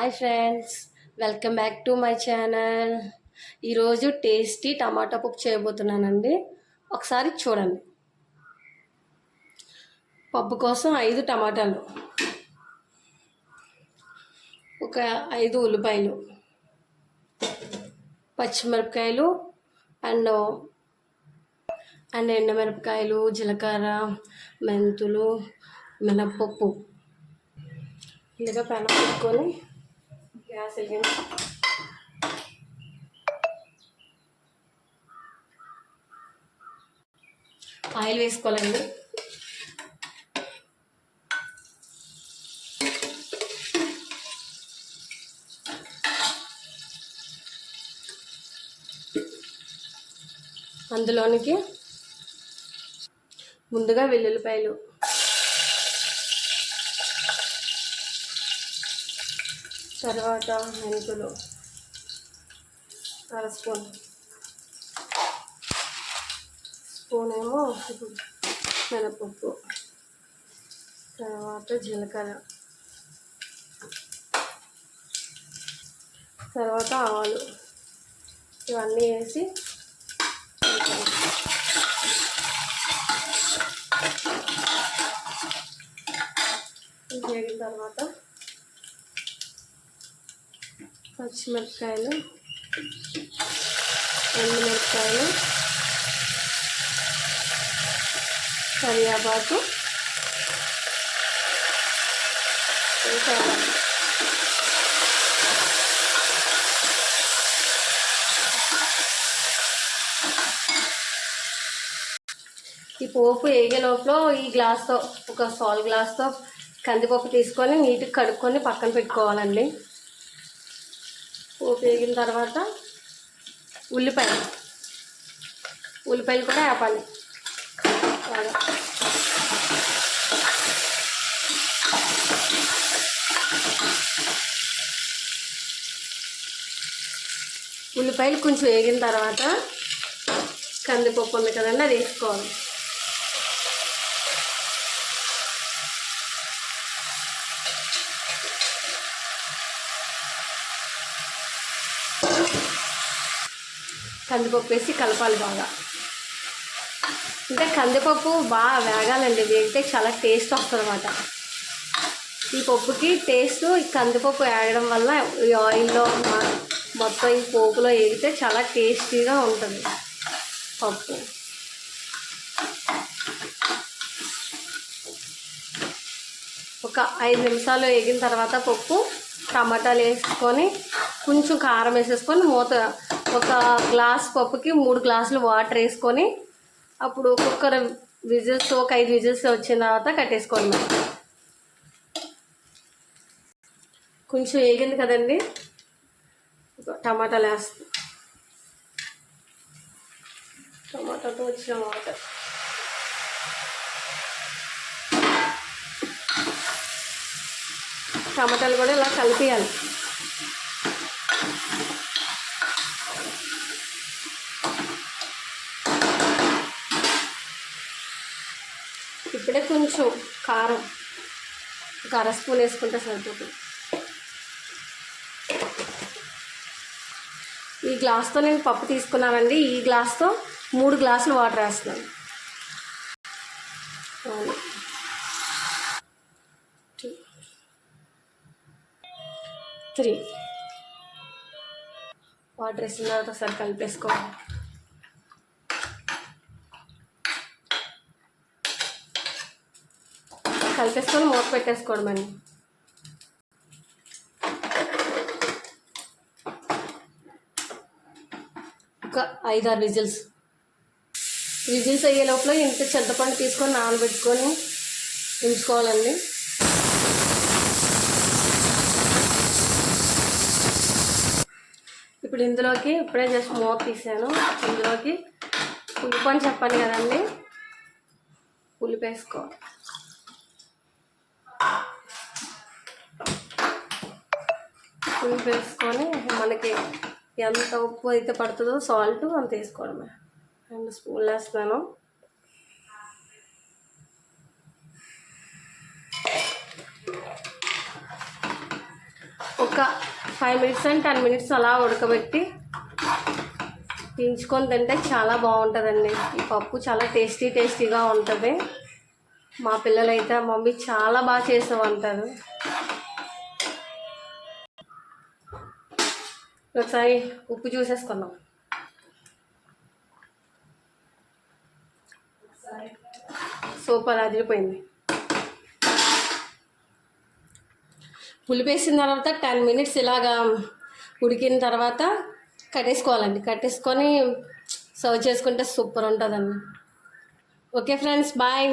Hi friends, welcome back to my channel. ఈరోజు tasty టమాటా పప్పు చేయబోతున్నానండి. ఒకసారి చూడండి. పప్పు కోసం 5 టమాటాలు, ఒక 5 ఉల్లిపాయలు, పచ్చిమిరపకాయలు అండ్ ఎండుమిరపకాయలు, జీలకర్ర, మెంతులు, మినప్పప్పు. ఇలాగా పెనం పెట్టుకొని గ్యాస్ వెలిగించి ఆయిల్ వేసుకోవాలండి. అందులోనికి ముందుగా వెల్లుల్లిపాయలు, తర్వాత మెంతులు అర స్పూన్ ఏమో మినపప్పు, తర్వాత జీలకర్ర, తర్వాత ఆవాలు, ఇవన్నీ వేసి వేగిన తర్వాత పచ్చిమిరపకాయలు, ఎండుమిరపకాయలు, కరివేపాకు వేసాను. ఈ పోపు వేగే లోపల ఈ గ్లాస్తో, ఒక సాల్ గ్లాస్తో కందిపప్పు తీసుకొని నీట్గా కడుక్కొని పక్కన పెట్టుకోవాలండి. పోపు వేగిన తర్వాత ఉల్లిపాయలు కూడా వేపాలి. ఉల్లిపాయలు కొంచెం వేగిన తర్వాత కందిపప్పు ఉంది కదండి, అది వేసుకోవాలి. కందిపప్పు వేసి కలపాలి బాగా. అంటే కందిపప్పు బాగా వేగాలండి, వేగితే చాలా టేస్ట్ వస్తుంది అన్నమాట. ఈ పప్పుకి టేస్ట్ ఈ కందిపప్పు వేగడం వల్ల ఈ ఆయిల్లో మొత్తం ఈ పోపులో వేగితే చాలా టేస్టీగా ఉంటుంది పప్పు. ఒక 5 నిమిషాలు వేగిన తర్వాత పప్పు టమాటాలు వేసుకొని కొంచెం కారం వేసేసుకొని మూత, ఒక గ్లాస్ పప్పుకి 3 గ్లాసులు వాటర్ వేసుకొని అప్పుడు కుక్కర్ విజిల్స్ ఒక 5 విజిల్స్ వచ్చిన తర్వాత కట్టేసుకోండి. కొంచెం వేగింది కదండి, టమాటాలు వేస్తాం. టమాటాతో వచ్చిన వాటర్ టమాటాలు కూడా ఇలా కలిపేయాలి. ఇప్పుడే కొంచెం కారం ఒక అర స్పూన్ వేసుకుంటే సరిపోతుంది. ఈ గ్లాస్తో నేను పప్పు తీసుకున్నానండి. ఈ గ్లాస్తో 3 గ్లాసులు వాటర్ వేస్తున్నాను. 3 వాటర్ వేసిన తర్వాత ఒకసారి కలిపేసుకోవాలి. కలిపేసుకొని మూత పెట్టేసుకోవడం అండి. ఒక 5-6 విజిల్స్ అయ్యే లోపల ఇంత చింతపండు తీసుకొని నానబెట్టుకొని ఉంచుకోవాలండి. ఇప్పుడు ఇందులోకి ఇప్పుడే జస్ట్ మూత తీసాను. ఇందులోకి ఉల్లిపండు చెప్పాను కదండి, ఉల్లిపాయ వేసుకోవాలి. ఉల్లిపాయ వేసుకొని మనకి ఎంత ఉప్పు అయితే పడుతుందో సాల్ట్ అంత వేసుకోవడమే. 2 స్పూన్లు వేస్తున్నాను. ఒక 5 మినిట్స్ అండ్ 10 మినిట్స్ అలా ఉడకబెట్టి దించుకొని తింటే చాలా బాగుంటుందండి. ఈ పప్పు చాలా టేస్టీగా ఉంటుంది. మా పిల్లలైతే మమ్మీ చాలా బాగా చేసావు అంటారు. ఒకసారి ఉప్పు చూసేసుకున్నాం. సూపర్, అదిరిపోయింది. పులిపేసిన తర్వాత 10 మినిట్స్ ఇలాగా ఉడికిన తర్వాత కట్టేసుకోవాలండి. కట్టేసుకొని సర్వ్ చేసుకుంటే సూపర్ ఉంటుందండి. Okay friends, bye.